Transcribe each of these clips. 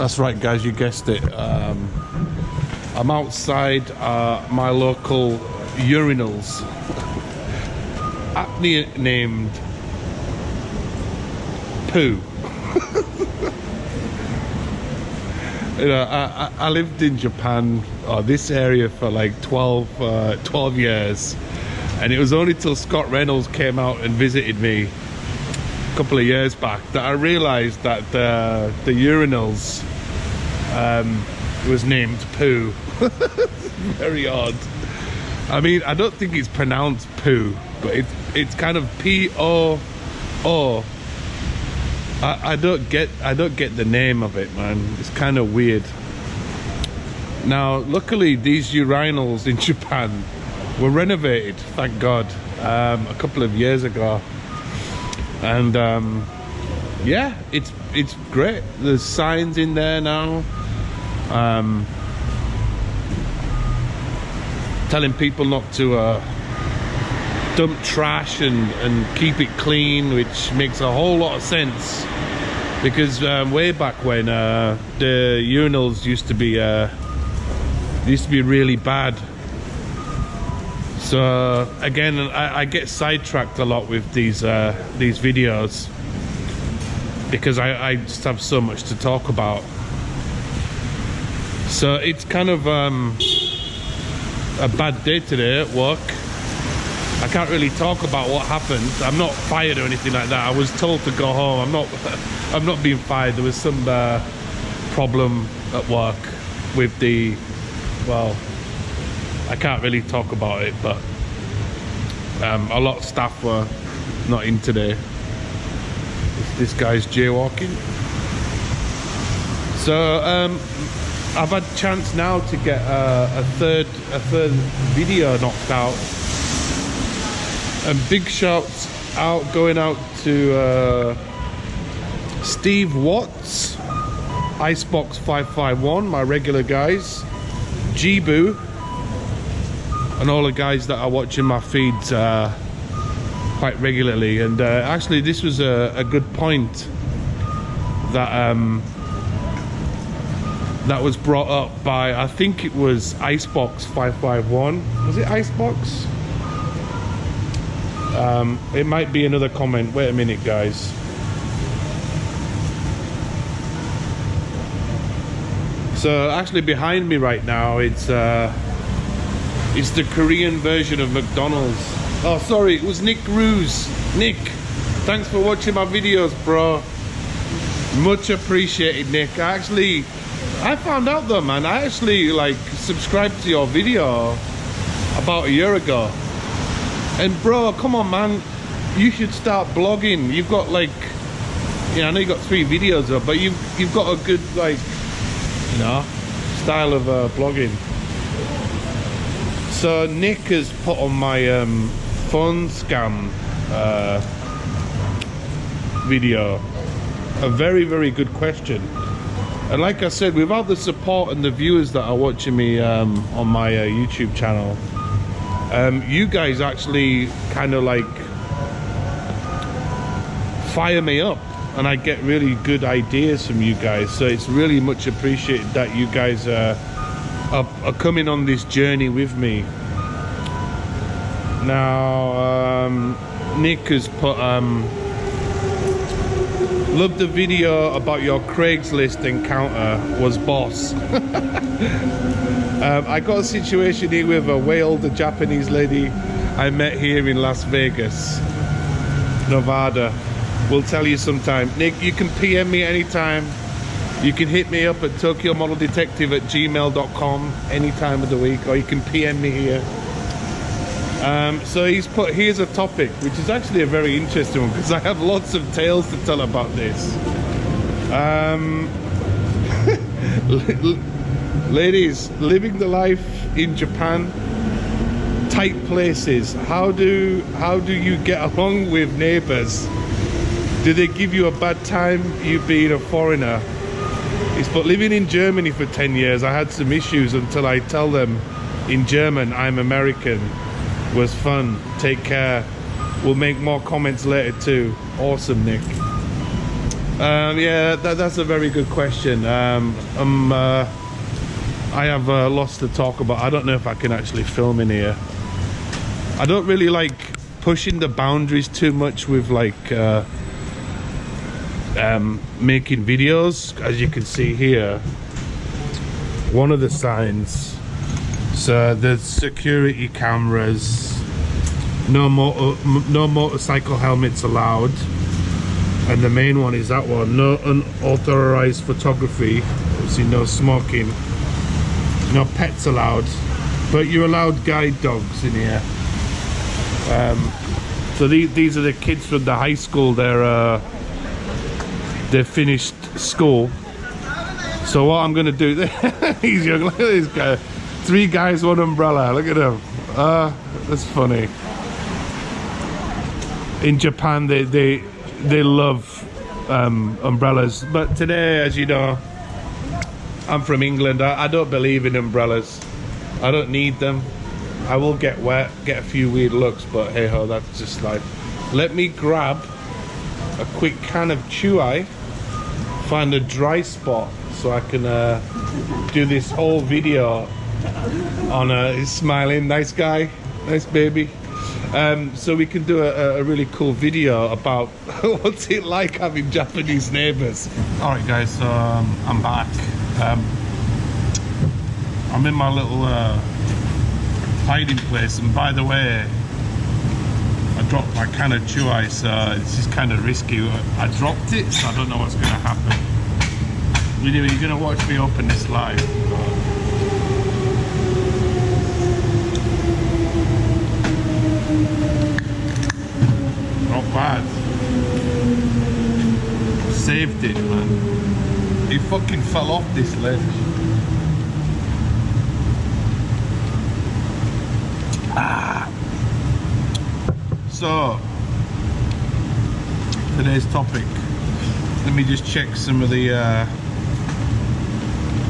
That's right, guys, you guessed it. I'm outside my local urinals, aptly named Poo. You know, I lived in Japan, or this area, for like 12 years, and it was only till Scott Reynolds came out and visited me a couple of years back that I realised that the urinals was named Poo. Very odd. I mean, I don't think it's pronounced Poo, but it's kind of P-O-O. I don't get the name of it, man. It's kind of weird. Now, luckily, these urinals in Japan were renovated, thank God, a couple of years ago, and yeah, it's great. There's signs in there now, telling people not to dump trash and keep it clean, which makes a whole lot of sense, because way back when the urinals used to be really bad. So again, I get sidetracked a lot with these videos because I just have so much to talk about. So it's kind of a bad day today at work. I can't really talk about what happened. I'm not fired or anything like that. I was told to go home. I'm not being fired. There was some problem at work with the, well, I can't really talk about it, but a lot of staff were not in today. This guy's jaywalking. So I've had a chance now to get a third video knocked out. And big shouts going out to Steve Watts, Icebox 551, my regular guys, Jibu, and all the guys that are watching my feeds quite regularly. And actually, this was a good point that that was brought up by, I think it was Icebox 551. Was it Icebox? It might be another comment. Wait a minute, guys. So actually behind me right now, it's the Korean version of McDonald's. Oh, sorry, it was Nick Ruse. Nick, thanks for watching my videos, bro. Much appreciated, Nick. I found out though, man, I actually like subscribed to your video about a year ago. And bro, come on, man, you should start blogging. You've got like, you know, I know you got 3 videos up, but you've got a good, like, you know, style of blogging. So Nick has put on my phone scam video a very, very good question. And like I said, without the support and the viewers that are watching me on my YouTube channel, you guys actually kind of like fire me up, and I get really good ideas from you guys. So it's really much appreciated that you guys are coming on this journey with me. Now, Nick has put, loved the video about your Craigslist encounter, was boss. I got a situation here with a way older Japanese lady I met here in Las Vegas, Nevada. We'll tell you sometime. Nick, you can PM me anytime. You can hit me up at tokyomodeldetective@gmail.com any time of the week, or you can PM me here. So he's put, here's a topic, which is actually a very interesting one, because I have lots of tales to tell about this. Ladies, living the life in Japan, tight places. How do you get along with neighbors? Do they give you a bad time, you being a foreigner? He's put, living in Germany for 10 years, I had some issues until I tell them in German I'm American. Was fun. Take care. We'll make more comments later too. Awesome, Nick. Yeah, that's a very good question. I have lots to talk about. I don't know if I can actually film in here. I don't really like pushing the boundaries too much with like making videos. As you can see here, one of the signs, so there's security cameras, no motorcycle helmets allowed, and the main one is that one, no unauthorized photography, obviously no smoking, no pets allowed, but you're allowed guide dogs in here. So these are the kids from the high school. They've finished school. So what I'm gonna do, he's young, look at this guy. 3 guys, 1 umbrella, look at him. That's funny. In Japan, they love umbrellas, but today, as you know, I'm from England. I don't believe in umbrellas. I don't need them. I will get wet, get a few weird looks, but hey ho, that's just life. Let me grab a quick can of Chewy, find a dry spot so I can do this whole video on he's smiling, nice guy, nice baby. So we can do a really cool video about what's it like having Japanese neighbours. Alright guys, so I'm back. I'm in my little hiding place, and by the way, I dropped my can of Chewy, so this is kind of risky. I dropped it, so I don't know what's going to happen. Anyway, you're going to watch me open this live. Not bad. Saved it, man. He fucking fell off this ledge. So, today's topic. Let me just check some of the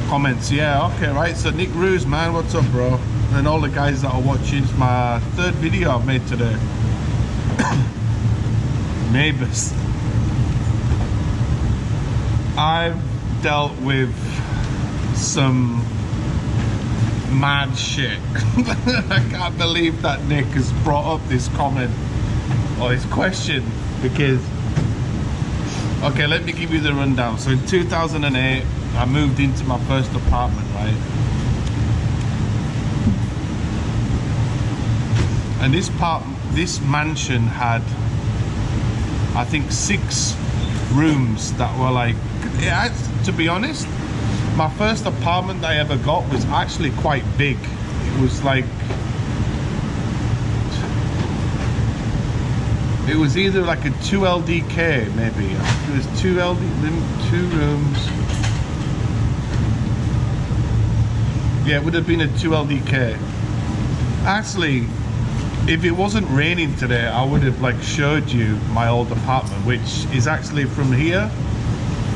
comments. Yeah, okay, right. So Nick Ruse, man, what's up, bro? And all the guys that are watching. It's my 3rd video I've made today. Neighbours. I've dealt with some mad shit. I can't believe that Nick has brought up this comment or this question, because okay, let me give you the rundown. So in 2008 I moved into my first apartment, right? And this mansion had, I think, 6 rooms that were like, yeah, to be honest, my first apartment I ever got was actually quite big. It was like, it was either like a 2 LDK maybe. It was 2 rooms. Yeah, it would have been a 2 LDK. Actually, if it wasn't raining today, I would have like showed you my old apartment, which is actually from here.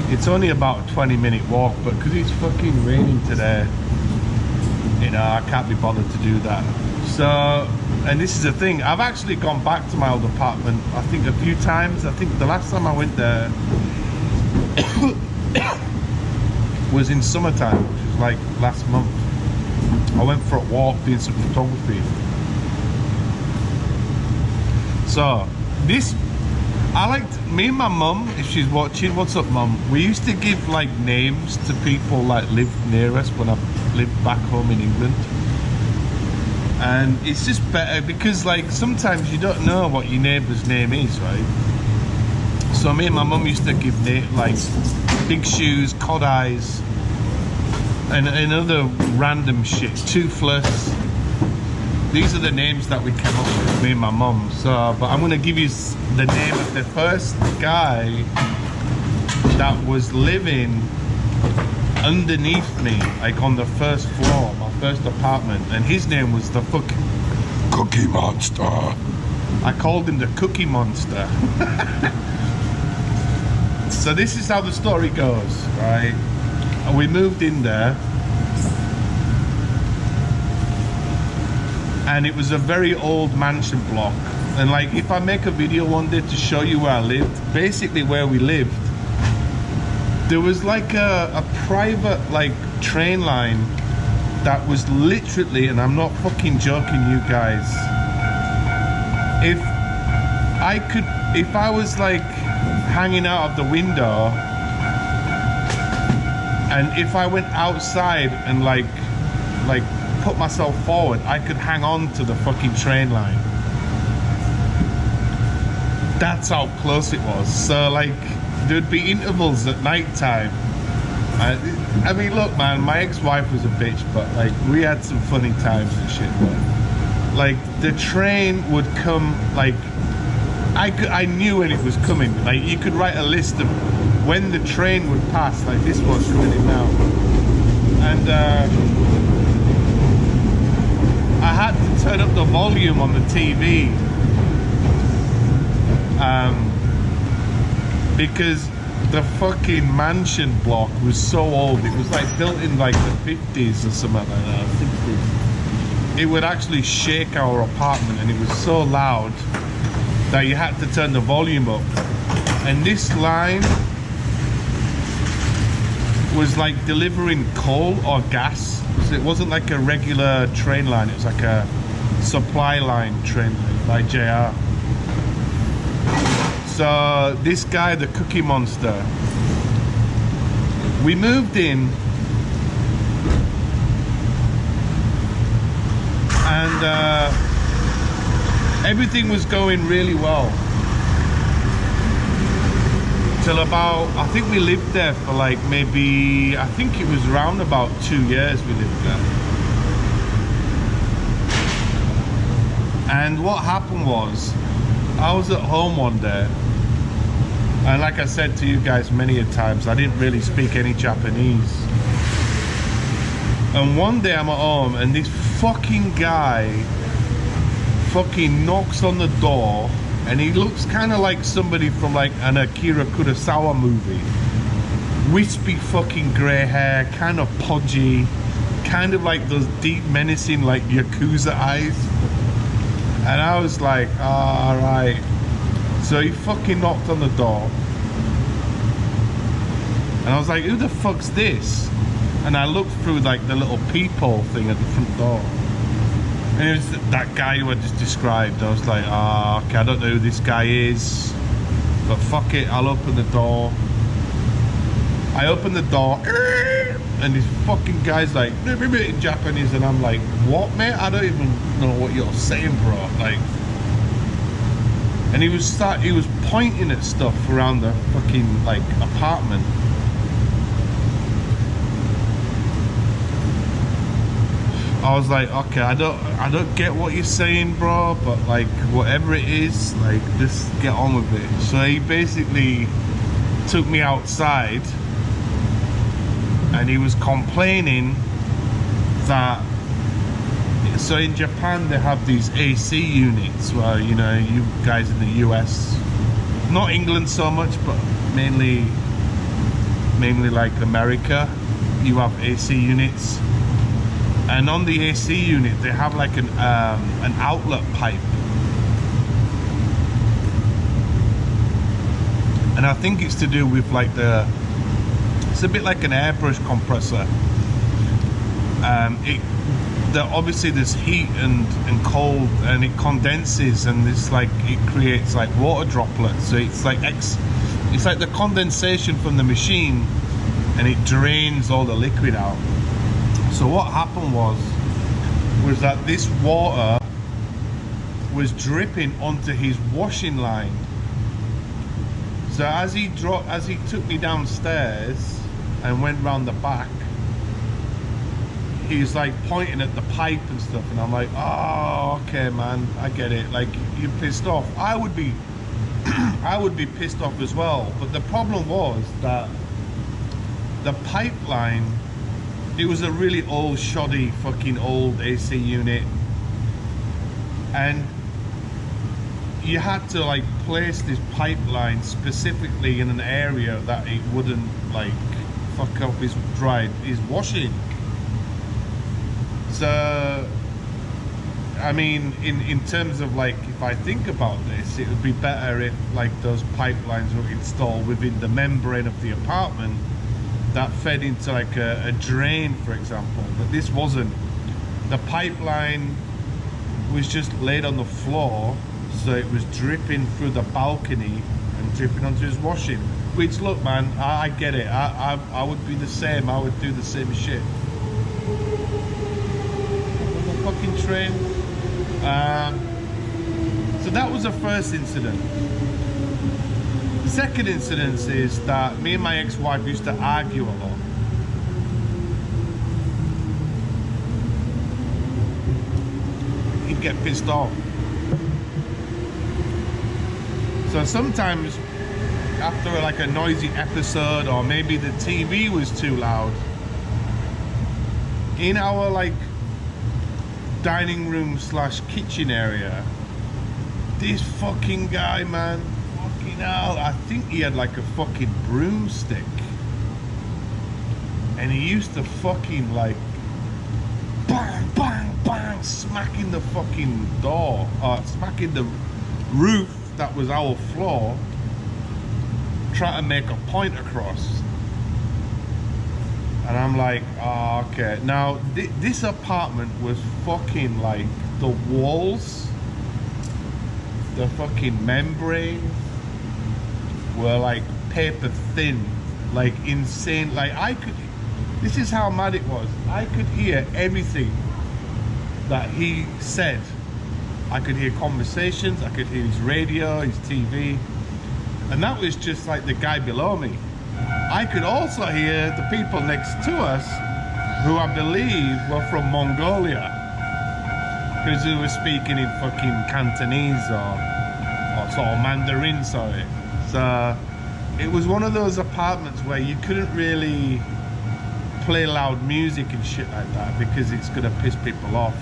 It's only about a 20-minute walk, but because it's fucking raining today, you know, I can't be bothered to do that. So, and this is the thing, I've actually gone back to my old apartment, I think a few times. I think the last time I went there was in summertime, which was like last month. I went for a walk, doing some photography. So, this, I liked, me and my mum, if she's watching, what's up mum? We used to give like names to people like lived near us when I lived back home in England. And it's just better because like sometimes you don't know what your neighbour's name is, right? So me and my mum used to give like Big Shoes, Cod Eyes, and other random shit, Toothless. These are the names that we came up with, me and my mum. So, but I'm gonna give you the name of the first guy that was living underneath me, like on the first floor, my first apartment, and his name was the fucking Cookie Monster. I called him the Cookie Monster. So this is how the story goes, right? We moved in there, and it was a very old mansion block. And like, if I make a video one day to show you where I lived, basically where we lived there was like a private like train line that was literally, and I'm not fucking joking you guys, if I was like hanging out of the window, and if I went outside and like put myself forward, I could hang on to the fucking train line. That's how close it was. So like there'd be intervals at night time. I mean, look, man, my ex-wife was a bitch, but like we had some funny times and shit. But like the train would come, like I knew when it was coming. Like you could write a list of when the train would pass. Like this one's coming in now, and I had to turn up the volume on the TV because the fucking mansion block was so old. It was like built in like the 50s or something like that, 60s. It would actually shake our apartment, and it was so loud that you had to turn the volume up. And this line was like delivering coal or gas. So it wasn't like a regular train line, it was like a supply line train line by JR. So this guy, the Cookie Monster, we moved in, and everything was going really well till about, I think we lived there for like maybe, I think it was around about 2 years we lived there. And what happened was, I was at home one day, and like I said to you guys many a times, I didn't really speak any Japanese. And one day I'm at home, and this fucking guy fucking knocks on the door, and he looks kind of like somebody from like an Akira Kurosawa movie. Wispy fucking grey hair, kind of podgy, kind of like those deep menacing like Yakuza eyes. And I was like, all right. So he fucking knocked on the door, and I was like, who the fuck's this? And I looked through like the little peephole thing at the front door, and it was that guy who I just described. I was like, okay, I don't know who this guy is, but fuck it, I'll open the door. I opened the door, and this fucking guy's like, in Japanese, and I'm like, what, mate? I don't even know what you're saying, bro. Like, and he was pointing at stuff around the fucking like apartment. I was like, okay, I don't get what you're saying, bro, but like whatever it is, like just get on with it. So he basically took me outside, and he was complaining that, so in Japan they have these AC units where, you know, you guys in the US, not England so much, but mainly like America, you have AC units. And on the AC unit they have like an outlet pipe, and I think it's to do with like it's a bit like an airbrush compressor. Obviously there's heat and cold, and it condenses, and it's like it creates like water droplets. So it's like the condensation from the machine, and it drains all the liquid out. So what happened was that this water was dripping onto his washing line. So as he took me downstairs and went round the back, he was like pointing at the pipe and stuff, and I'm like, oh, okay, man, I get it. Like, you're pissed off. I would be pissed off as well. But the problem was that the pipeline, it was a really old, shoddy, fucking old AC unit, and you had to like place this pipeline specifically in an area that it wouldn't like fuck up his washing. So I mean, in terms of like, if I think about this, it would be better if like those pipelines were installed within the membrane of the apartment, that fed into like a drain, for example, but this wasn't. The pipeline was just laid on the floor, so it was dripping through the balcony and dripping onto his washing. Which, look, man, I get it. I would be the same. I would do the same shit. The fucking train. So that was the first incident. The second incident is that me and my ex-wife used to argue a lot. He'd get pissed off. So sometimes after like a noisy episode, or maybe the TV was too loud, in our like dining room / kitchen area, this fucking guy, man, fucking hell, I think he had like a fucking broomstick, and he used to fucking like bang bang bang, smacking the fucking door, or smacking the roof that was our floor, trying to make a point across. And I'm like, oh, okay. Now this apartment was fucking like, the walls, the fucking membrane were like paper thin, like insane. Like this is how mad it was. I could hear everything that he said. I could hear conversations, I could hear his radio, his TV, and that was just like the guy below me. I could also hear the people next to us, who I believe were from Mongolia, because they were speaking in fucking Cantonese or sort of Mandarin, sorry. So it was one of those apartments where you couldn't really play loud music and shit like that, because it's gonna piss people off.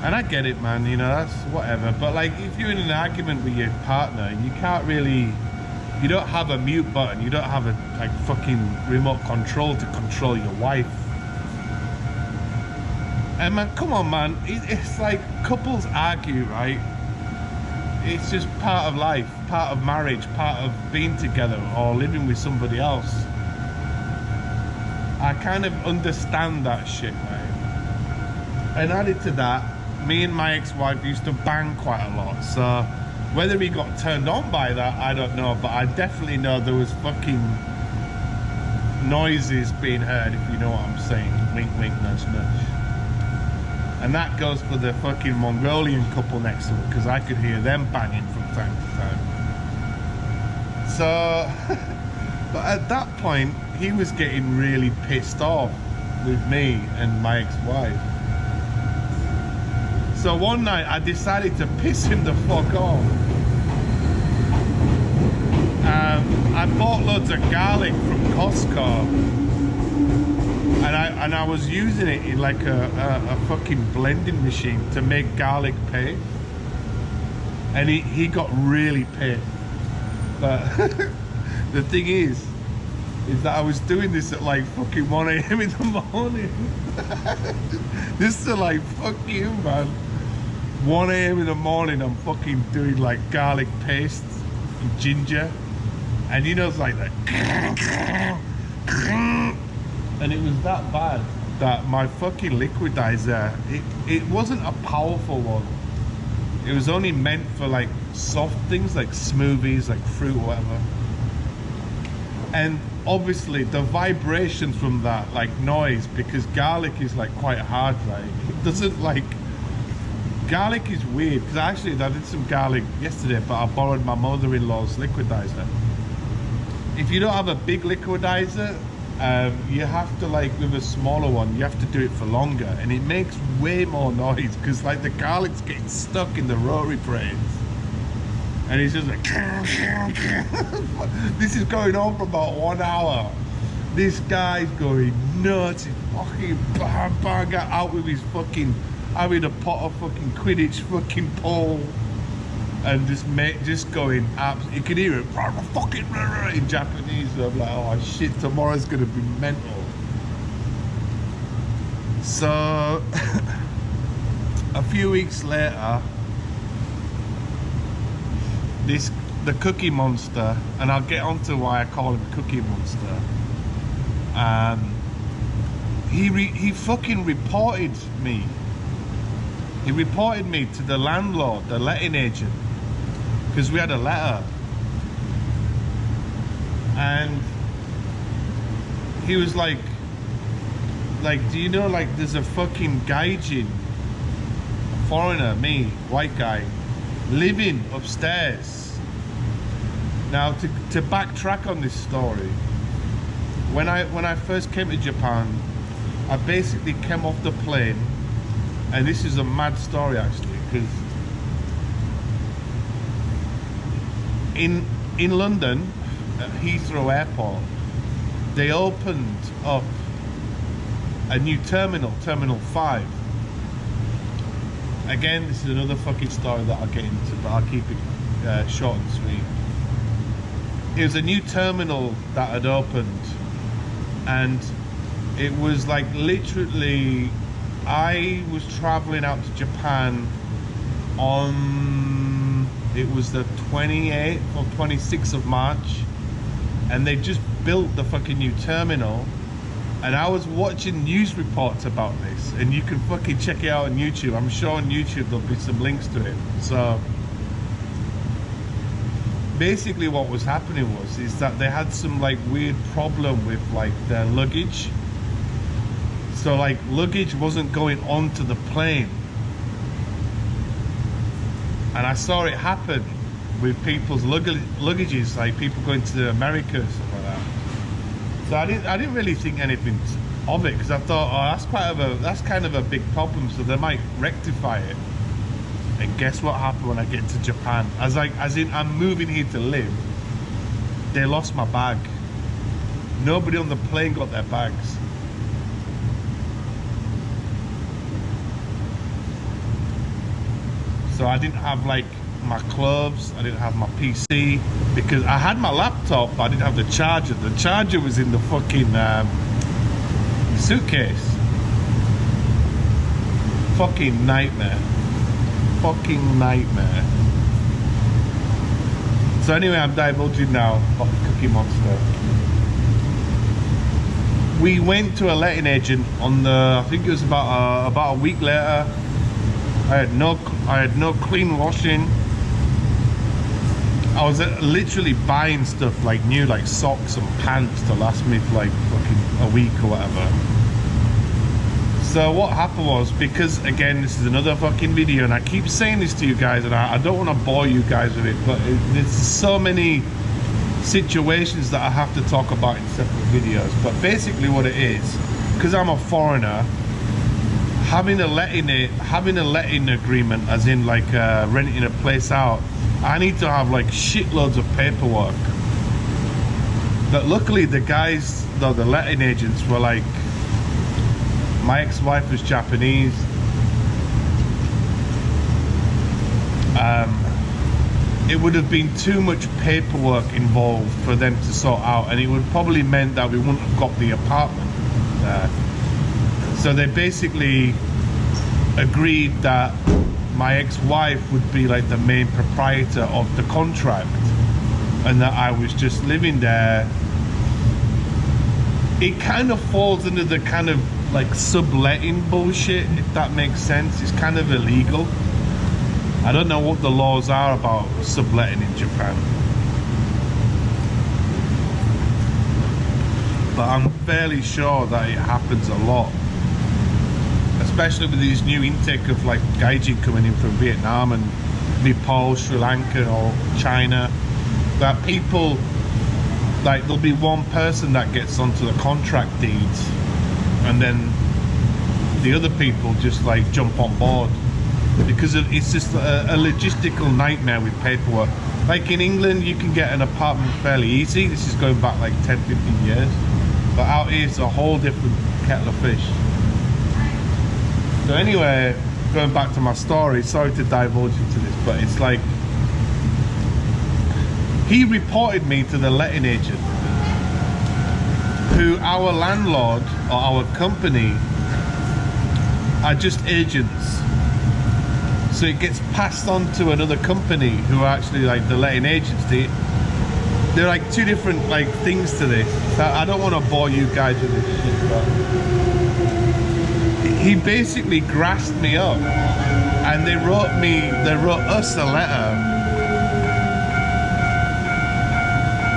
And I get it, man, you know, that's whatever. But like, if you're in an argument with your partner, you can't really, you don't have a mute button, you don't have a like fucking remote control to control your wife. And man, come on, man, it's like couples argue, right? It's just part of life, part of marriage, part of being together or living with somebody else. I kind of understand that shit, right? And added to that, me and my ex-wife used to bang quite a lot, so whether he got turned on by that, I don't know, but I definitely know there was fucking noises being heard, if you know what I'm saying. Wink, wink, nudge, nudge. And that goes for the fucking Mongolian couple next to it, because I could hear them banging from time to time. So, but at that point, he was getting really pissed off with me and my ex-wife. So one night I decided to piss him the fuck off. I bought loads of garlic from Costco, and I was using it in like a fucking blending machine to make garlic paste, and he got really pissed. But the thing is that I was doing this at like fucking 1 AM in the morning. Just to like, fuck you, man. 1 AM in the morning, I'm fucking doing like garlic paste and ginger, and you know, it's like that. And it was that bad that my fucking liquidizer, it wasn't a powerful one. It was only meant for like soft things like smoothies, like fruit or whatever. And obviously the vibrations from that, like noise, because garlic is like quite hard, right? It doesn't like, garlic is weird, because actually I did some garlic yesterday, but I borrowed my mother-in-law's liquidizer. If you don't have a big liquidizer, you have to, like with a smaller one, you have to do it for longer, and it makes way more noise, because like the garlic's getting stuck in the rotary brains, and it's just like this is going on for about 1 hour. This guy's going nuts. He's fucking bang bang out with his fucking, having a pot of fucking Quidditch fucking pole, and just going absolutely, you can hear it fucking in Japanese. So I'm like, oh shit, tomorrow's gonna be mental. So a few weeks later, the Cookie Monster, and I'll get onto why I call him Cookie Monster. He fucking reported me. He reported me to the landlord, the letting agent, because we had a letter. And he was like, do you know, like, there's a fucking gaijin, foreigner, me, white guy, living upstairs. Now, to backtrack on this story, when I first came to Japan, I basically came off the plane, and this is a mad story actually, because in London, at Heathrow Airport, they opened up a new terminal, Terminal 5. Again, this is another fucking story that I'll get into, but I'll keep it short and sweet. It was a new terminal that had opened, and it was like literally, I was traveling out to Japan on, it was the 28th or 26th of March, and they just built the fucking new terminal, and I was watching news reports about this, and you can fucking check it out on YouTube. I'm sure on YouTube there'll be some links to it. So basically what was happening is that they had some like weird problem with like their luggage. So like luggage wasn't going onto the plane, and I saw it happen with people's luggages, like people going to America and stuff like that. So I didn't really think anything of it, because I thought, oh, that's kind of a big problem, so they might rectify it. And guess what happened when I get to Japan? As in I'm moving here to live, they lost my bag. Nobody on the plane got their bags. So I didn't have like my clothes, I didn't have my PC, because I had my laptop, but I didn't have the charger. The charger was in the fucking suitcase. Fucking nightmare. Fucking nightmare. So anyway, I'm divulging now. Fucking Cookie Monster. We went to a letting agent on the, I think it was about a week later. I had no clean washing. I was literally buying stuff like new, like socks and pants to last me for like fucking a week or whatever. So what happened was, because again, this is another fucking video, and I keep saying this to you guys, and I don't want to bore you guys with it, but there's so many situations that I have to talk about in separate videos. But basically what it is, because I'm a foreigner, having a letting agreement, as in like renting a place out, I need to have like shitloads of paperwork. But luckily the guys, the letting agents, were like, my ex-wife was Japanese. It would have been too much paperwork involved for them to sort out, and it would probably meant that we wouldn't have got the apartment there. So they basically agreed that my ex-wife would be like the main proprietor of the contract, and that I was just living there. It kind of falls into the kind of like subletting bullshit, if that makes sense. It's kind of illegal. I don't know what the laws are about subletting in Japan, but I'm fairly sure that it happens a lot, especially with these new intake of like gaijin coming in from Vietnam and Nepal, Sri Lanka or China, that people, like, there'll be one person that gets onto the contract deeds, and then the other people just like jump on board, because it's just a logistical nightmare with paperwork. Like in England, you can get an apartment fairly easy. This is going back like 10-15 years, but out here it's a whole different kettle of fish. So anyway, going back to my story, sorry to divulge into this, but it's like, he reported me to the letting agent, who our landlord or our company are just agents. So it gets passed on to another company who are actually like the letting agency. there are like two different like things to this. I don't want to bore you guys with this shit, but he basically grassed me up, and they wrote us a letter,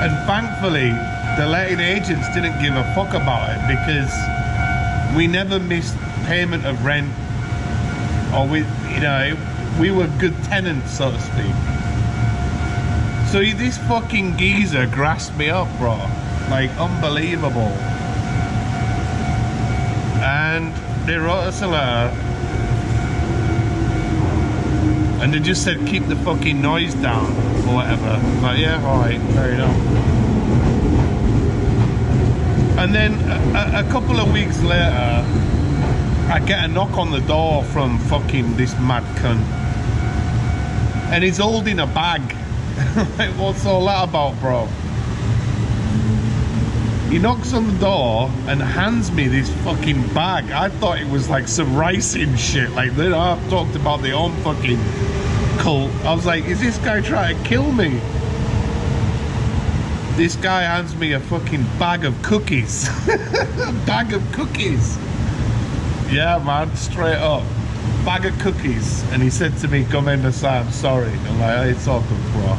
and thankfully the letting agents didn't give a fuck about it, because we never missed payment of rent, or we were good tenants, so to speak. So this fucking geezer grassed me up, bro, like unbelievable. And they wrote us a letter, and they just said keep the fucking noise down or whatever. Like, yeah, alright, fair enough. And then a couple of weeks later, I get a knock on the door from fucking this mad cunt, and he's holding a bag. Like, what's all that about, bro? He knocks on the door and hands me this fucking bag. I thought it was like some ricing shit. Like, I've talked about the own fucking cult. I was like, is this guy trying to kill me? This guy hands me a fucking bag of cookies. A bag of cookies. Yeah, man, straight up. Bag of cookies. And he said to me, come in the side, I'm sorry. I'm like, it's all good, bro.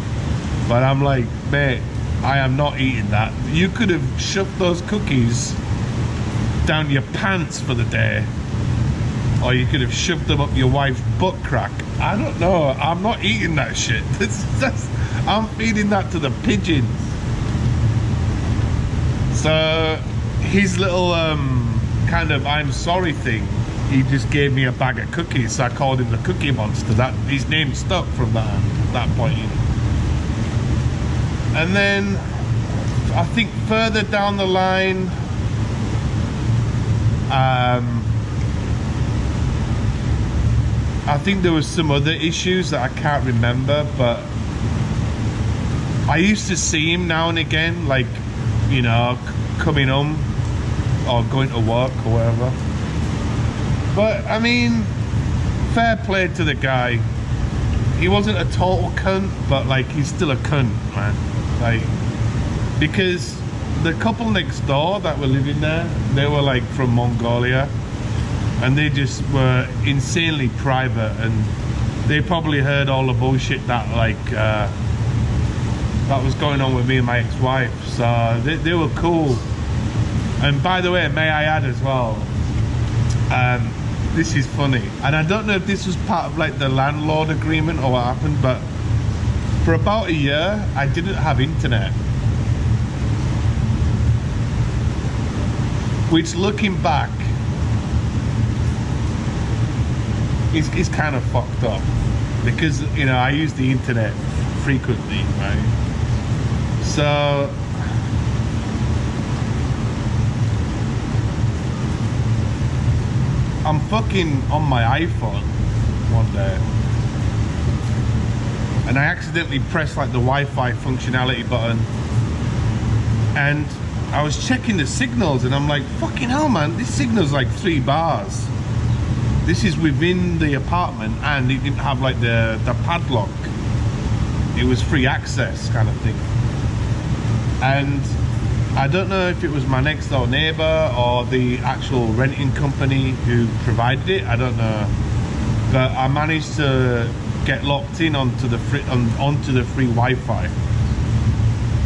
But I'm like, mate, I am not eating that. You could have shoved those cookies down your pants for the day, or you could have shoved them up your wife's butt crack. I don't know. I'm not eating that shit. I'm feeding that to the pigeons. So his little kind of I'm sorry thing, he just gave me a bag of cookies, so I called him the Cookie Monster. That his name stuck from that point. And then I think further down the line, I think there was some other issues that I can't remember, but I used to see him now and again, like, you know, coming home or going to work or whatever. But I mean, fair play to the guy. He wasn't a total cunt, but like, he's still a cunt, man. Like, because the couple next door that were living there, they were like from Mongolia, and they just were insanely private, and they probably heard all the bullshit that like that was going on with me and my ex-wife. So they were cool. And by the way, may I add as well, this is funny, and I don't know if this was part of like the landlord agreement or what happened, but for about a year I didn't have internet, which, looking back, is kind of fucked up, because, you know, I use the internet frequently, right? So I'm fucking on my iPhone one day, and I accidentally pressed like the Wi-Fi functionality button, and I was checking the signals, and I'm like, fucking hell, man, this signal's like 3 bars. This is within the apartment, and it didn't have like the padlock. It was free access kind of thing. And I don't know if it was my next door neighbor or the actual renting company who provided it, I don't know. But I managed to get locked in onto the free Wi-Fi.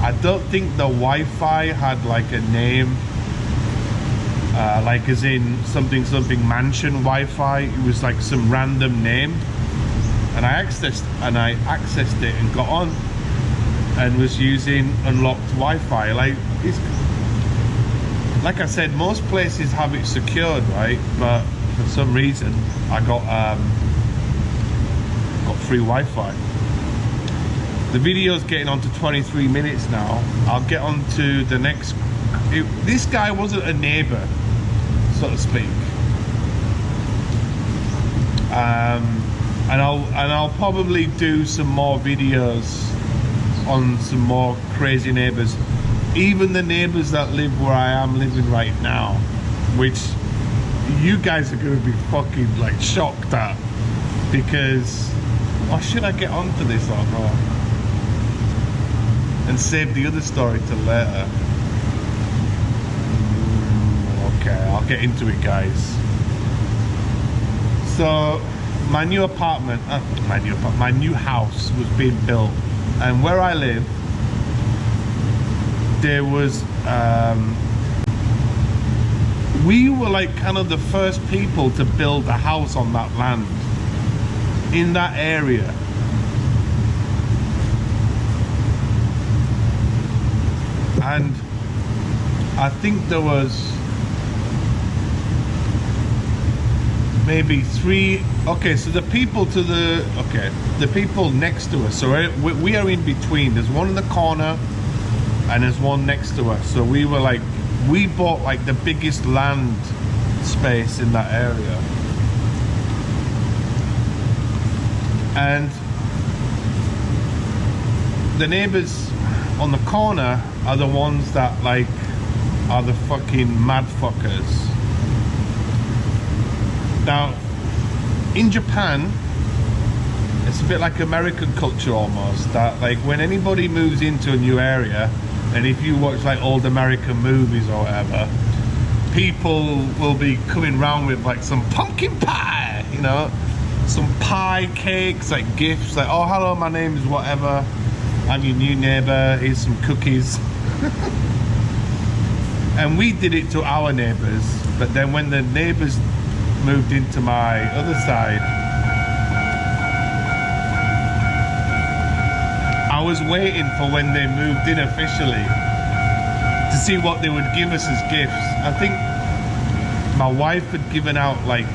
I don't think the Wi-Fi had like a name, like as in something mansion Wi-Fi. It was like some random name, and I accessed it and got on, and was using unlocked Wi-Fi. Like I said, most places have it secured, right? But for some reason, I got free Wi-Fi. The video's getting on to 23 minutes now. I'll get on to the next. This guy wasn't a neighbor, so to speak. And I'll probably do some more videos on some more crazy neighbors, even the neighbors that live where I am living right now, which you guys are going to be fucking like shocked at, because, or should I get onto this or not? and save the other story till later. Okay, I'll get into it, guys. So my new apartment, my new house was being built, and where I live, there was we were like kind of the first people to build a house on that land, in that area. And I think there was maybe three. Okay, so the people to the people next to us, so we are in between. There's one in the corner and there's one next to us. So we were like, we bought like the biggest land space in that area. And the neighbors on the corner are the ones that like are the fucking mad fuckers. Now, in Japan, it's a bit like American culture almost, that like when anybody moves into a new area, and if you watch like old American movies or whatever, people will be coming round with like some pumpkin pie, you know, some pie cakes, like gifts, like, oh hello, my name is whatever, I'm your new neighbour, here's some cookies. And we did it to our neighbours, but then when the neighbours moved into my other side, I was waiting for when they moved in officially to see what they would give us as gifts. I think my wife had given out like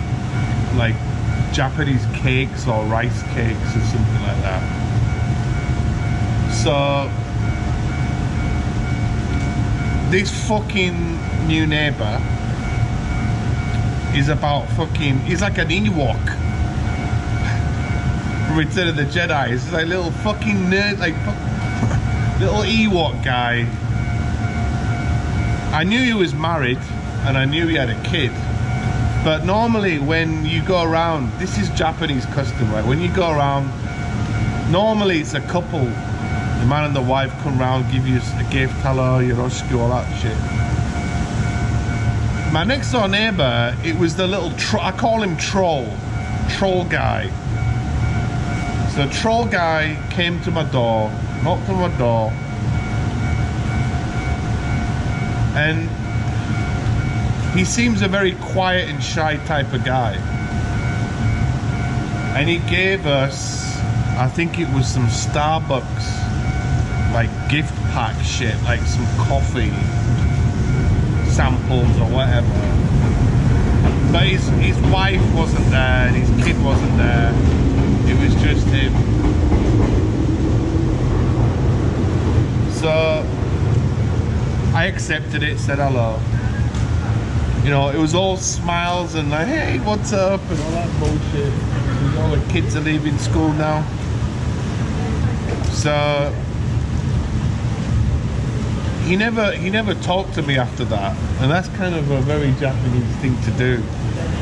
Japanese cakes or rice cakes or something like that. So this fucking new neighbour is about fucking, he's like an Ewok from Return of the Jedi. He's like little fucking nerd, like little Ewok guy. I knew he was married and I knew he had a kid, but normally when you go around, this is Japanese custom, right? When you go around, normally it's a couple, the man and the wife come round, give you a gift, hello, yoroshiku, all that shit. My next door neighbour, it was the little, I call him Troll guy. So Troll guy came to my door, knocked on my door, and he seems a very quiet and shy type of guy. And he gave us, I think it was some Starbucks, like gift pack shit, like some coffee samples or whatever. But his wife wasn't there and his kid wasn't there. It was just him. So I accepted it, said hello. You know, it was all smiles and like, hey, what's up, and all that bullshit. All the kids are leaving school now. So he never talked to me after that, and that's kind of a very Japanese thing to do.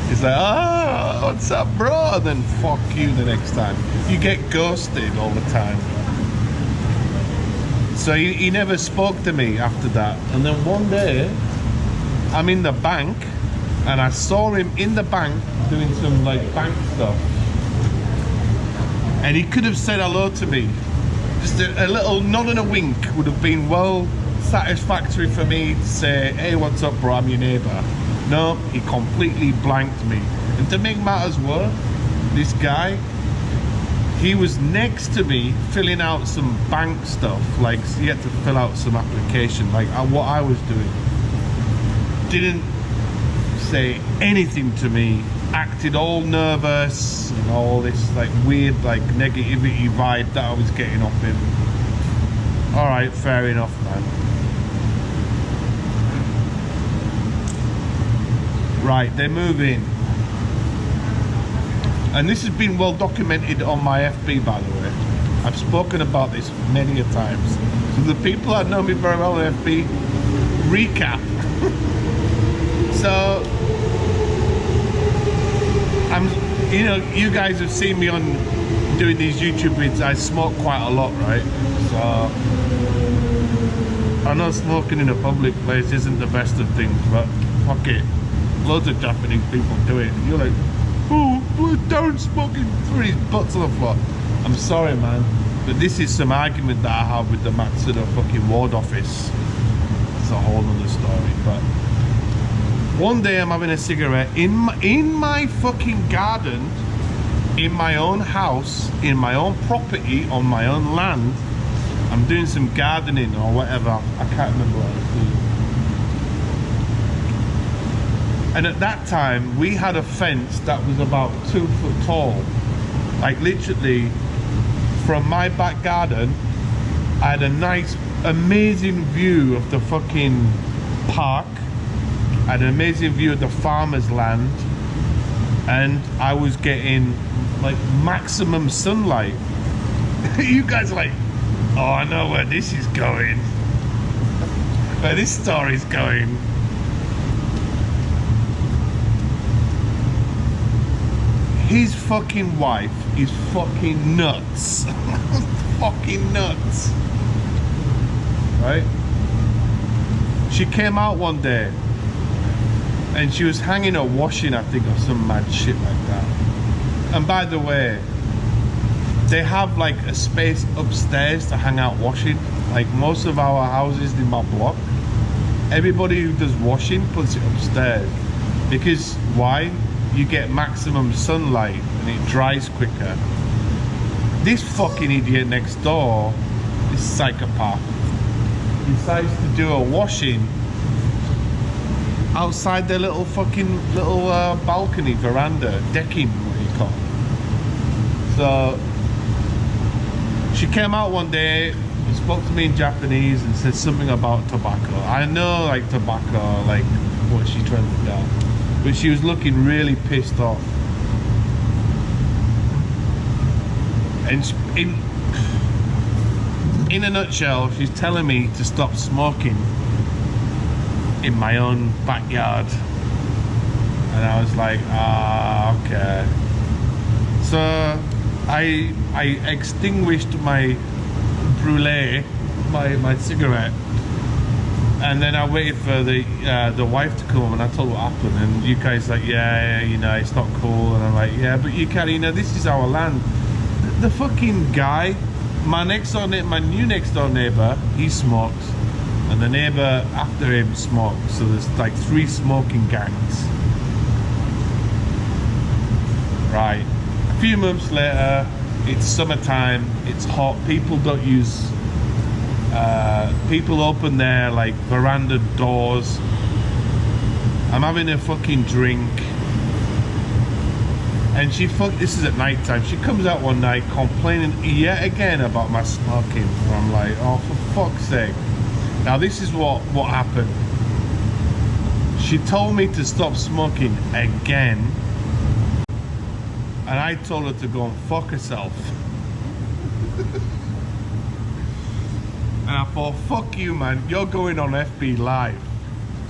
He's like, oh, what's up, bro? And then fuck you the next time. You get ghosted all the time. So he never spoke to me after that. And then one day, I'm in the bank, and I saw him in the bank doing some like bank stuff. And he could have said hello to me. Just a little nod and a wink would have been well satisfactory for me to say, hey, what's up, bro, I'm your neighbour. No, he completely blanked me. And to make matters worse, this guy, he was next to me filling out some bank stuff, like he had to fill out some application, like what I was doing. Didn't say anything to me, acted all nervous and all this like weird like negativity vibe that I was getting off him. Alright, fair enough, man. Right, they're moving. And this has been well documented on my FB, by the way. I've spoken about this many a times. So the people that know me very well on FB, recap. So, you know, you guys have seen me on doing these YouTube vids. I smoke quite a lot, right? So I know smoking in a public place isn't the best of things, but fuck it. Loads of Japanese people do it. And you're like, oh, don't smoke it through his butts on the floor. I'm sorry, man, but this is some argument that I have with the Matsuda fucking ward office. It's a whole other story. But one day I'm having a cigarette in my fucking garden, in my own house, in my own property, on my own land. I'm doing some gardening or whatever. I can't remember what I was doing. And at that time, we had a fence that was about 2 foot tall. Like literally, from my back garden, I had a nice, amazing view of the fucking park. I had an amazing view of the farmer's land. And I was getting like maximum sunlight. You guys are like, oh, I know where this is going. Where this story's going. His fucking wife is fucking nuts. Fucking nuts. Right? She came out one day and she was hanging her washing, I think, or some mad shit like that. And by the way, they have like a space upstairs to hang out washing. Like most of our houses in my block, everybody who does washing puts it upstairs. Because why? You get maximum sunlight and it dries quicker. This fucking idiot next door, this psychopath, decides to do a washing outside their little balcony, veranda, decking, what you call it. So she came out one day and spoke to me in Japanese and said something about tobacco. I know like tobacco, like what she trying to do, but she was looking really pissed off. And in a nutshell, she's telling me to stop smoking in my own backyard. And I was like, okay. So I extinguished my brûlée, my cigarette, and then I waited for the wife to come and I told her what happened, and you guys like, yeah, you know, it's not cool. And I'm like, yeah, but you can't, you know, this is our land. The fucking guy, my new next door neighbor, he smoked, and the neighbor after him smoked. So there's like 3 smoking gangs. Right. A few months later, it's summertime, it's hot, people don't use, people open their like veranda doors. I'm having a fucking drink. And this is at night time. She comes out one night complaining yet again about my smoking. And I'm like, oh, for fuck's sake. Now this is what happened. She told me to stop smoking again. And I told her to go and fuck herself. And I thought, fuck you, man. You're going on FB Live.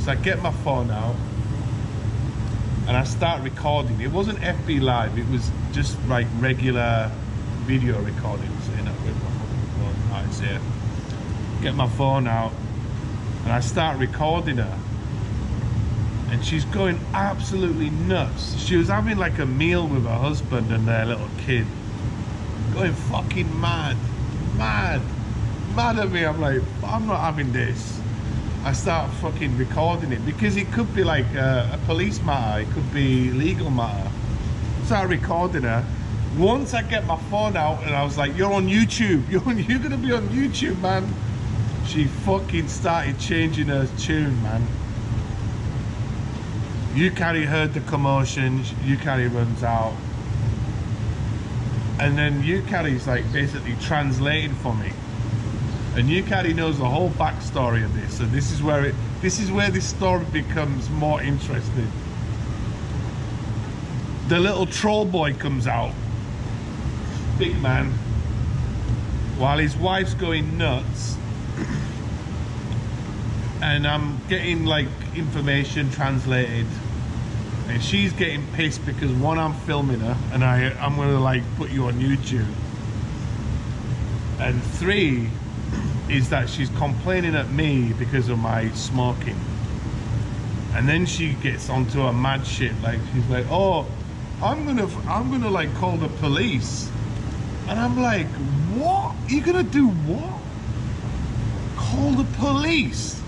So I get my phone out. And I start recording. It wasn't FB Live. It was just like regular video recordings. You know, with my fucking phone. Right, it's here. Get my phone out. And I start recording her. And she's going absolutely nuts. She was having like a meal with her husband and their little kid. Going fucking mad. Mad at me. I'm like, I'm not having this. I start fucking recording it because it could be like a police matter. It could be legal matter. Start recording her. Once I get my phone out and I was like, you're on YouTube. You're gonna be on YouTube, man. She fucking started changing her tune, man. Yukari heard the commotion. Yukari runs out, and then Yukari's like basically translating for me, and Yukari knows the whole backstory of this. So this is where this story becomes more interesting. The little troll boy comes out, big man, while his wife's going nuts. And I'm getting like information translated, and she's getting pissed because one, I'm filming her and I'm gonna like put you on YouTube, and 3, is that she's complaining at me because of my smoking. And then she gets onto a mad shit, like she's like, oh, I'm gonna like call the police. And I'm like, what? You're gonna do what? Call the police?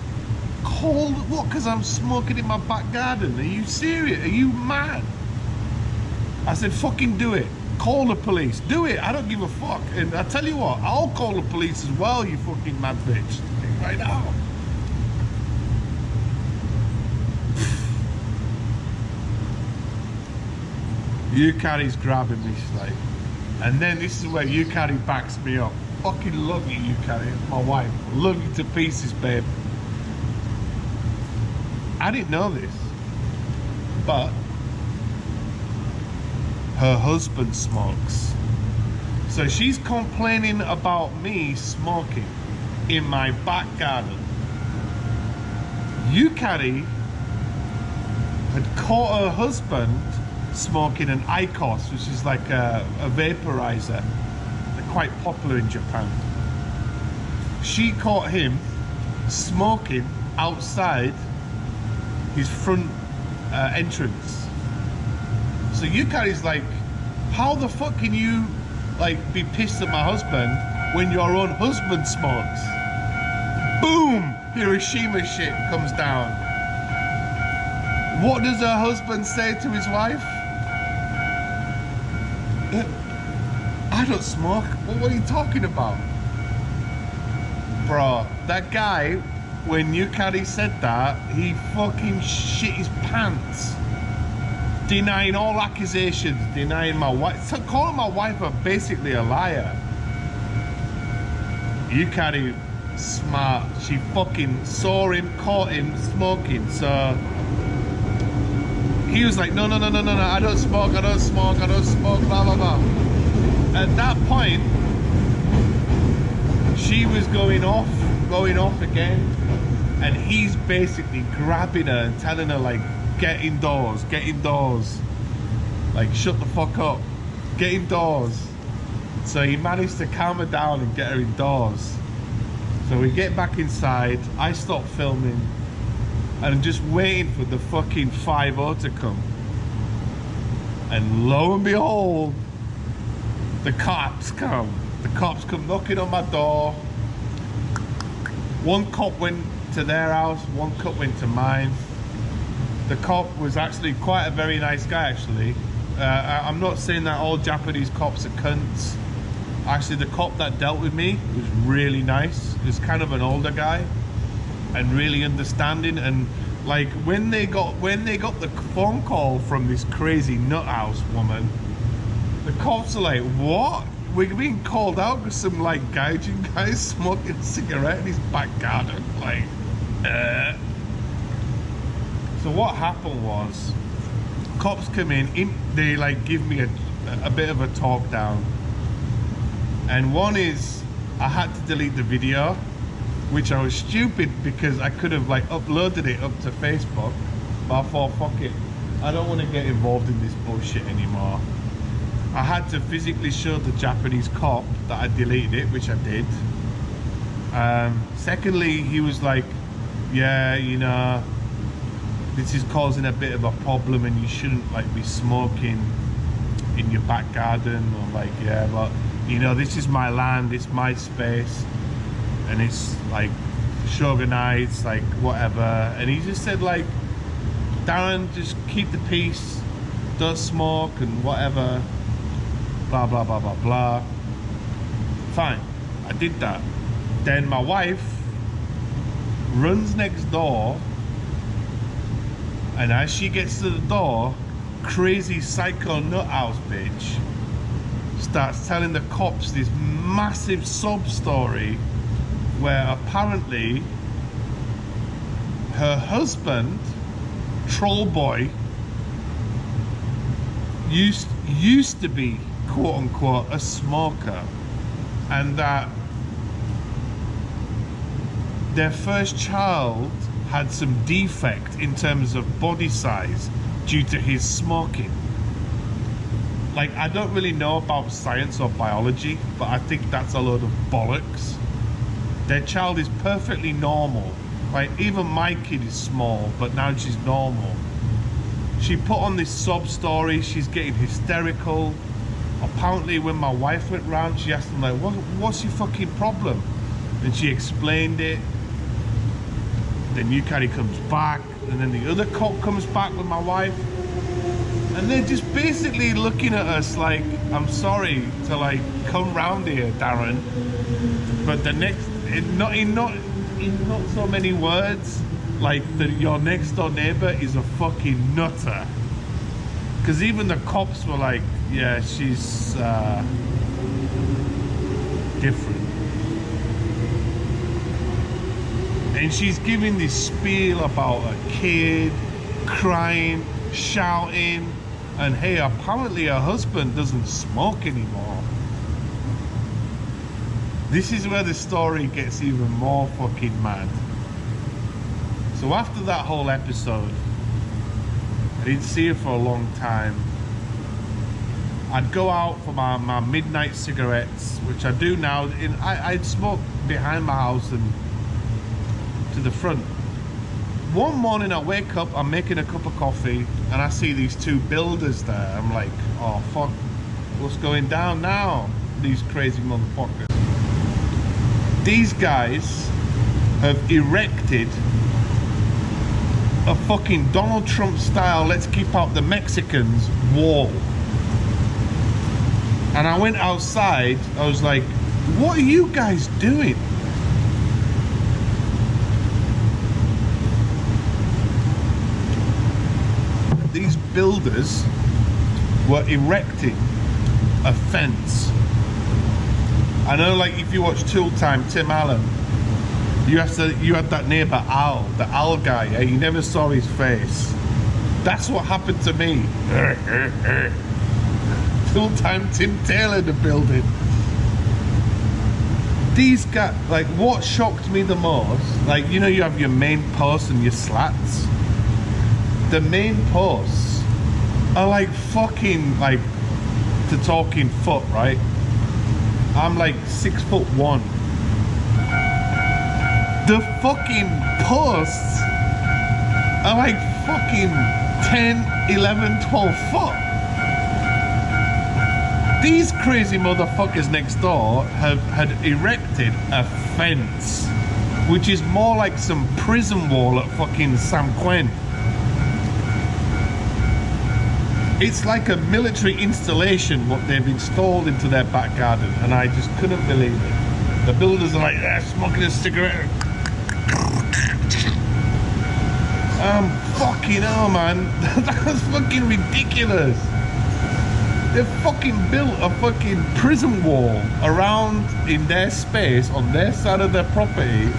Call what? Because I'm smoking in my back garden. Are you serious? Are you mad? I said, fucking do it. Call the police. Do it. I don't give a fuck. And I tell you what, I'll call the police as well, you fucking mad bitch. Right now. Yukari's grabbing me, like, and then this is where Yukari backs me up. Fucking love you, Yukari, my wife. Love you to pieces, babe. I didn't know this, but her husband smokes. So she's complaining about me smoking in my back garden. Yukari had caught her husband smoking an IQOS, which is like a vaporizer. They're quite popular in Japan. She caught him smoking outside his front entrance. So Yukari's like, how the fuck can you like be pissed at my husband when your own husband smokes? Boom! Hiroshima shit comes down. What does her husband say to his wife? I don't smoke. What are you talking about? Bro, that guy, when Yukari said that, he fucking shit his pants. Denying all accusations, denying my wife, so calling my wife basically a liar. Yukari, smart, she fucking saw him, caught him smoking, so he was like, no, I don't smoke, blah, blah, blah. At that point, she was going off again, and he's basically grabbing her and telling her like, get indoors, like shut the fuck up, get indoors. So he managed to calm her down and get her indoors. So we get back inside, I stop filming, and I'm just waiting for the fucking 5-0 to come. And lo and behold, the cops come. The cops come knocking on my door. One cop went to their house, one cop went to mine. The cop was actually quite a very nice guy, actually. I'm not saying that all Japanese cops are cunts. Actually, the cop that dealt with me was really nice. He was kind of an older guy and really understanding. And like when they got the phone call from this crazy nuthouse woman, the cops are like, what? We're being called out because some like gaijin guy smoking a cigarette in his back garden. Like, So what happened was, cops come in, they like give me a bit of a talk down. And one is, I had to delete the video, which I was stupid because I could have like uploaded it up to Facebook, but I thought, fuck it, I don't want to get involved in this bullshit anymore. I had to physically show the Japanese cop that I deleted it, which I did. Secondly, he was like, yeah, you know, this is causing a bit of a problem and you shouldn't like be smoking in your back garden, or like, yeah, but you know, this is my land, it's my space, and it's like shogunized, like whatever. And he just said like, Darren, just keep the peace, don't smoke and whatever, blah blah blah blah blah. Fine, I did that. Then my wife runs next door, and as she gets to the door, crazy psycho nuthouse bitch starts telling the cops this massive sob story where apparently her husband, Troll Boy, used to be quote unquote a smoker, and that their first child had some defect in terms of body size due to his smoking. Like, I don't really know about science or biology, but I think that's a load of bollocks. Their child is perfectly normal. Like, even my kid is small, but now she's normal. She put on this sob story, she's getting hysterical. Apparently when my wife went round, she asked them like, what's your fucking problem? And she explained it. Then Yukari comes back, and then the other cop comes back with my wife. And they're just basically looking at us like, I'm sorry to like come round here, Darren. But the next, in not so many words, like your next door neighbor is a fucking nutter. Because even the cops were like, yeah, she's different. And she's giving this spiel about a kid crying, shouting, and hey, apparently her husband doesn't smoke anymore. This is where the story gets even more fucking mad. So after that whole episode, I didn't see her for a long time. I'd go out for my midnight cigarettes, which I do now. I'd smoke behind my house and to the front. One morning I wake up, I'm making a cup of coffee, and I see these two builders there. I'm like, oh fuck, what's going down now? These crazy motherfuckers. These guys have erected a fucking Donald Trump style let's keep out the Mexicans wall. And I went outside, I was like, what are you guys doing? These builders were erecting a fence. I know, like, if you watch Tool Time, Tim Allen, you had that neighbor Al, the Al guy, yeah? You never saw his face. That's what happened to me. Tool Time Tim Taylor in the building. These guys, like, what shocked me the most, like, you know, you have your main posts and your slats. The main posts are like fucking, like, to talking foot, right? I'm like 6'1". The fucking posts are like fucking 10, 11, 12 foot. These crazy motherfuckers next door had erected a fence, which is more like some prison wall at fucking San Quentin. It's like a military installation what they've installed into their back garden, and I just couldn't believe it. The builders are like, they're smoking a cigarette. Fucking hell, man. That's fucking ridiculous. They've fucking built a fucking prison wall around in their space on their side of their property.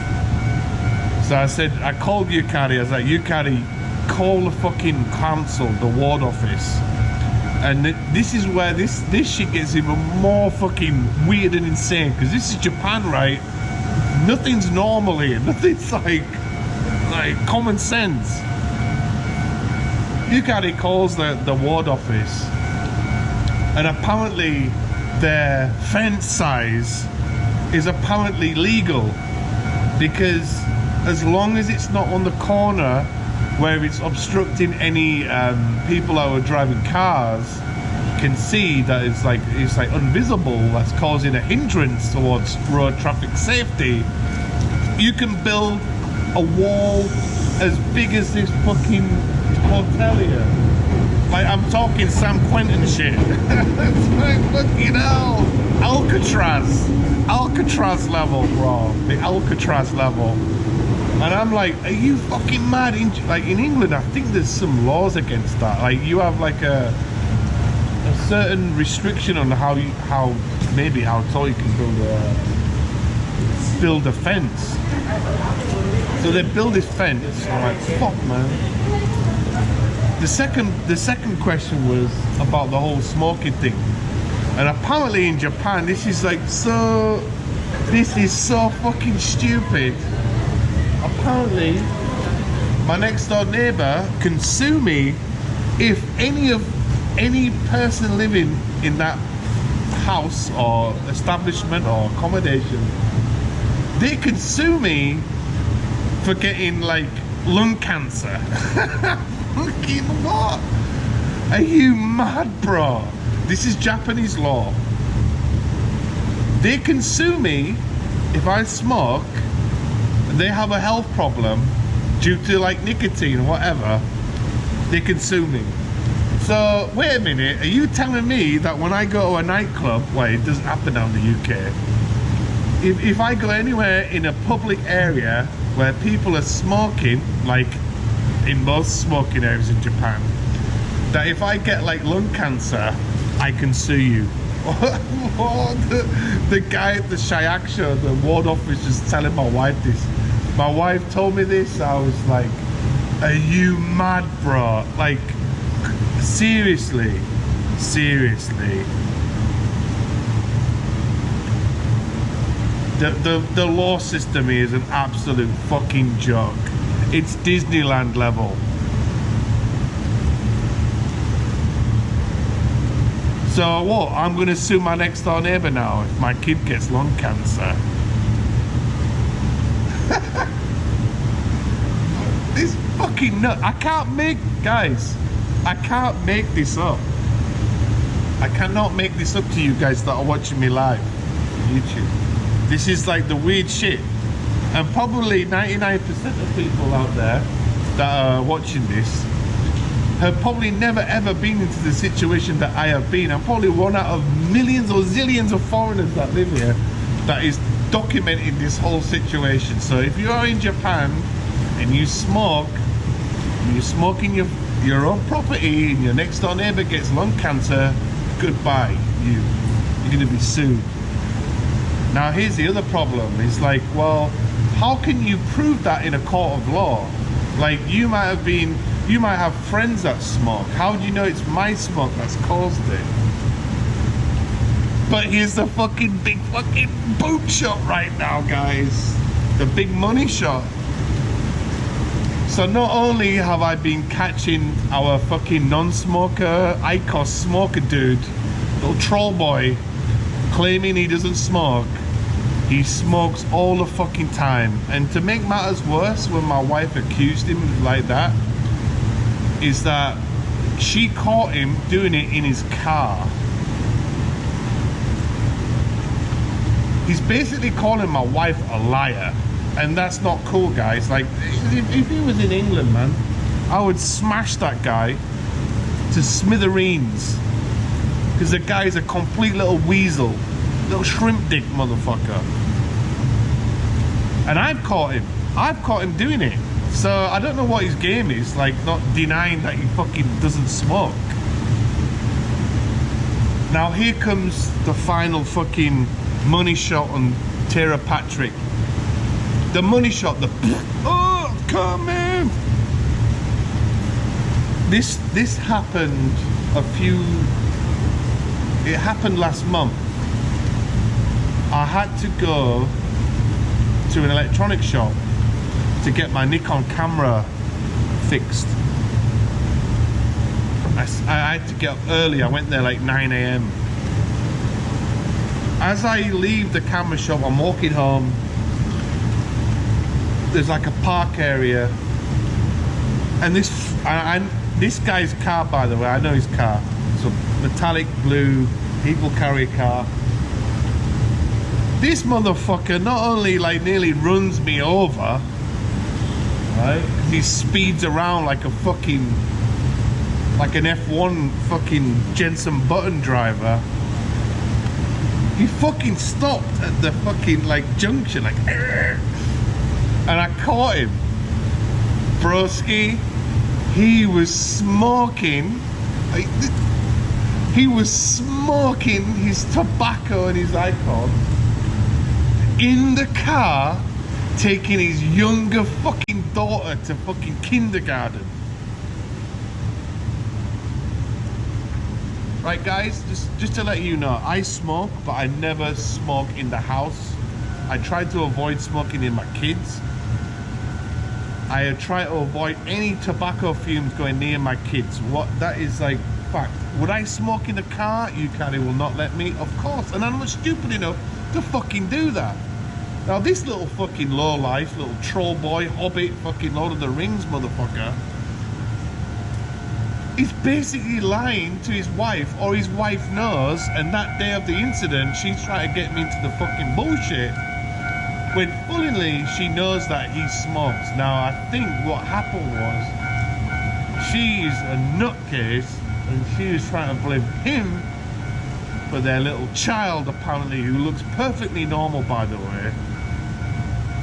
So I said, I called Yukari, I was like, Yukari, call the fucking council, the ward office. And this is where this shit gets even more fucking weird and insane, because this is Japan, right? Nothing's normal here. Nothing's like common sense. Yukari calls the ward office, and apparently their fence size is apparently legal, because as long as it's not on the corner where it's obstructing any people who are driving cars, can see that it's like invisible, that's causing a hindrance towards road traffic safety, you can build a wall as big as this fucking hotel here. Like, I'm talking San Quentin shit. It's like fucking hell. Alcatraz level, bro. The Alcatraz level. And I'm like, are you fucking mad? In England, I think there's some laws against that. Like, you have like a certain restriction on how tall you can build a fence. So they build this fence. I'm like, fuck, man. The second question was about the whole smoking thing. And apparently in Japan, this is so fucking stupid. Apparently, my next door neighbor can sue me if any person living in that house or establishment or accommodation They can sue me for getting like lung cancer. Fucking what? Are you mad, bro? This is Japanese law. They can sue me if I smoke and they have a health problem due to like nicotine or whatever. They can sue me. So wait a minute, are you telling me that when I go to a nightclub, well, it doesn't happen down in the UK, if I go anywhere in a public area where people are smoking, like in most smoking areas in Japan, that if I get like lung cancer, I can sue you? The guy at the Shayak show, the ward office, just telling my wife this. My wife told me this. I was like, are you mad, bro? Like, seriously. The law system here is an absolute fucking joke. It's Disneyland level. So what? I'm gonna sue my next door neighbour now if my kid gets lung cancer. This fucking nut. I can't make this up. I cannot make this up to you guys that are watching me live on YouTube. This is like the weird shit. And probably 99% of people out there that are watching this have probably never ever been into the situation that I have been. I'm probably one out of millions or zillions of foreigners that live here that is documenting this whole situation. So if you are in Japan and you smoke, and you're smoking your own property and your next door neighbor gets lung cancer, goodbye, you're gonna be sued. Now here's the other problem. It's like, well, how can you prove that in a court of law? Like, you might have friends that smoke. How do you know it's my smoke that's caused it? But here's the fucking big fucking boot shot right now, guys. The big money shot. So not only have I been catching our fucking non-smoker, ICOS smoker dude, little troll boy, claiming he doesn't smoke. He smokes all the fucking time. And to make matters worse, when my wife accused him like that, is that she caught him doing it in his car. He's basically calling my wife a liar. And that's not cool, guys. Like, if he was in England, man, I would smash that guy to smithereens. Because the guy's a complete little weasel. Little shrimp dick motherfucker. And I've caught him doing it. So I don't know what his game is, like not denying that he fucking doesn't smoke. Now here comes the final fucking money shot on Tara Patrick. The money shot, oh, come in. This happened it happened last month. I had to go to an electronics shop to get my Nikon camera fixed. I had to get up early. I went there like 9 AM. As I leave the camera shop, I'm walking home. There's like a park area, and this guy's car, by the way, I know his car. It's a metallic blue people carry car. This motherfucker not only like nearly runs me over, right? He speeds around like a fucking, like an F1 fucking Jensen Button driver. He fucking stopped at the fucking like junction, like, and I caught him. Broski, he was smoking. He was smoking his tobacco and his icon in the car, taking his younger fucking daughter to fucking kindergarten. Right, guys, just to let you know, I smoke, but I never smoke in the house. I try to avoid smoking in my kids. I try to avoid any tobacco fumes going near my kids. That is like fact. Would I smoke in the car? You will not let me, of course. And I'm not stupid enough to fucking do that. Now this little fucking lowlife, little troll boy, hobbit, fucking Lord of the Rings motherfucker, is basically lying to his wife, or his wife knows, and that day of the incident she's trying to get me into the fucking bullshit when funnily she knows that he smokes. Now I think what happened was she's a nutcase and she was trying to blame him for their little child, apparently, who looks perfectly normal, by the way,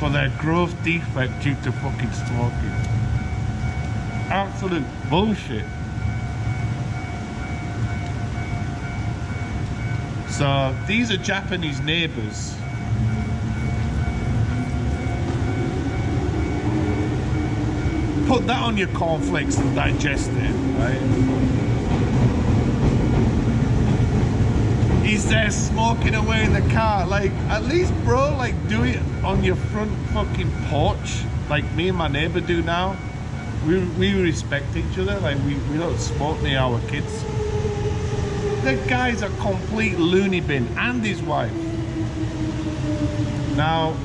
for their growth defect due to fucking smoking. Absolute bullshit. So these are Japanese neighbours. Put that on your cornflakes and digest it, right? He's there smoking away in the car. Like, at least, bro, like, do it on your front fucking porch, like me and my neighbour do now. We respect each other. Like, we don't smoke near our kids. The guy's a complete loony bin, and his wife. Now,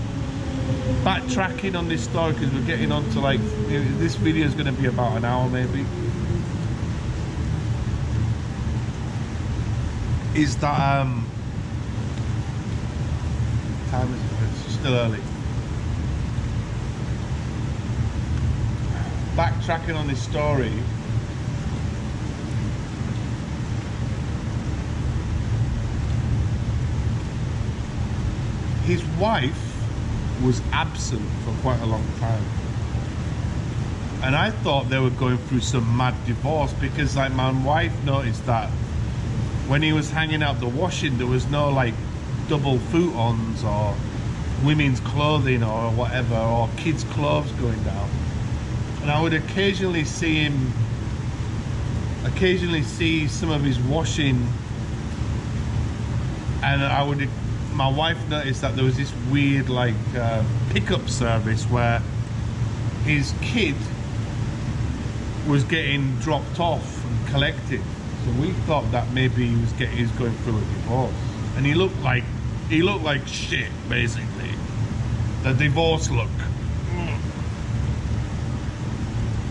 backtracking on this story, because we're getting on to, like, this video is going to be about an hour maybe, is that time is it's still early. Backtracking on this story, his wife was absent for quite a long time, and I thought they were going through some mad divorce, because like my wife noticed that when he was hanging out the washing, there was no like double futon or women's clothing or whatever, or kids' clothes going down. And I would occasionally see some of his washing, and my wife noticed that there was this weird like pickup service where his kid was getting dropped off and collected. So we thought that maybe he was going through a divorce, and he looked like shit, basically. The divorce look.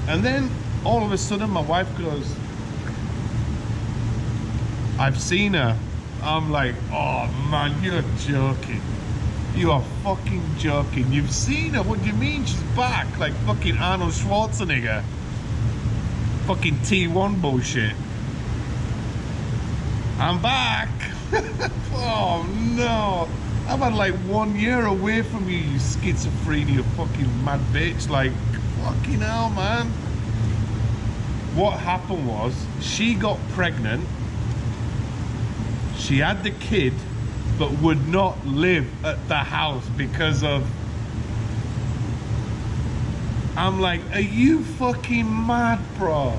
And then all of a sudden my wife goes, "I've seen her." I'm like, "Oh man, you're joking. You are fucking joking. You've seen her? What do you mean she's back? Like fucking Arnold Schwarzenegger. Fucking T1 bullshit." I'm back. Oh no. I've had like 1 year away from you, you schizophrenia fucking mad bitch. Like, fucking hell, man. What happened was, she got pregnant, she had the kid, but would not live at the house because of... I'm like, are you fucking mad, bro?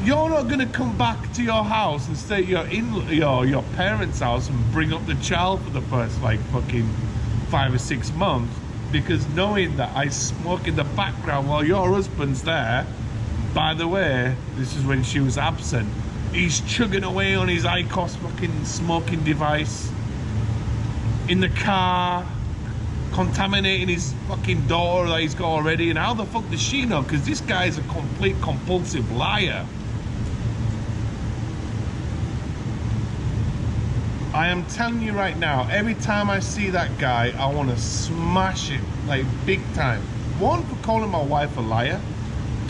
You're not gonna come back to your house and stay at your parents' house and bring up the child for the first like fucking 5 or 6 months, because knowing that I smoke in the background while your husband's there. By the way, this is when she was absent. He's chugging away on his IQOS fucking smoking device in the car, contaminating his fucking daughter that he's got already. And how the fuck does she know? Because this guy's a complete compulsive liar. I am telling you right now, every time I see that guy, I want to smash him, like big time. 1, for calling my wife a liar.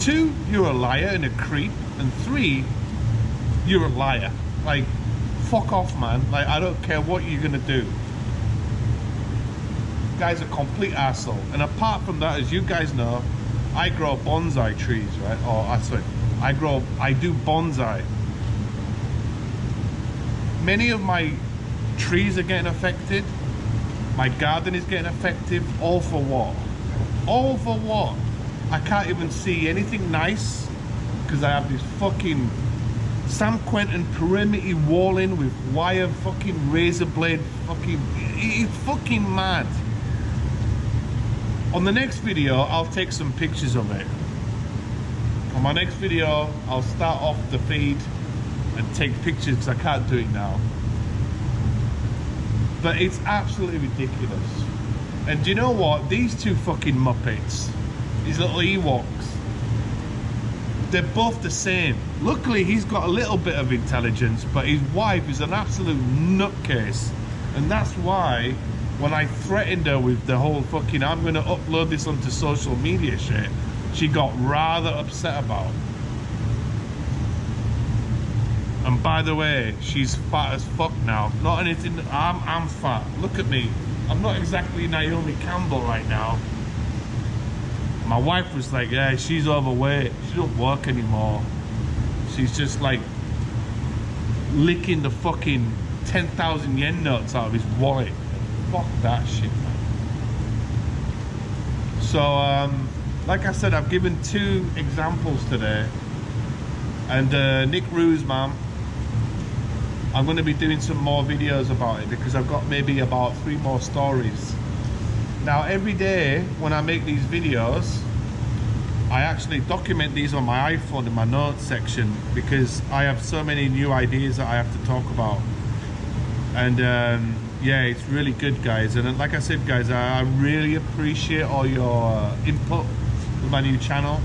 2, you're a liar and a creep. And 3, you're a liar. Like, fuck off, man. Like, I don't care what you're gonna do. Guy's a complete asshole. And apart from that, as you guys know, I grow bonsai trees, right? I do bonsai. Many of my trees are getting affected. My garden is getting affected. All for what? All for what? I can't even see anything nice because I have this fucking San Quentin perimeter walling with wire fucking razor blade fucking... It's fucking mad. On the next video, I'll take some pictures of it. On my next video, I'll start off the feed and take pictures because I can't do it now. But it's absolutely ridiculous. And do you know what? These two fucking Muppets, these little Ewoks, they're both the same. Luckily, he's got a little bit of intelligence, but his wife is an absolute nutcase. And that's why when I threatened her with the whole fucking I'm gonna upload this onto social media shit, she got rather upset about. And by the way, she's fat as fuck now. Not anything, I'm fat. Look at me. I'm not exactly Naomi Campbell right now. My wife was like, yeah, she's overweight. She don't work anymore. She's just like licking the fucking 10,000 yen notes out of his wallet. Fuck that shit, man. So, like I said, I've given 2 examples today. And Nick Rue's mum, I'm going to be doing some more videos about it because I've got maybe about 3 more stories. Now every day when I make these videos, I actually document these on my iPhone in my notes section because I have so many new ideas that I have to talk about. And yeah, it's really good, guys. And like I said, guys, I really appreciate all your input with my new channel.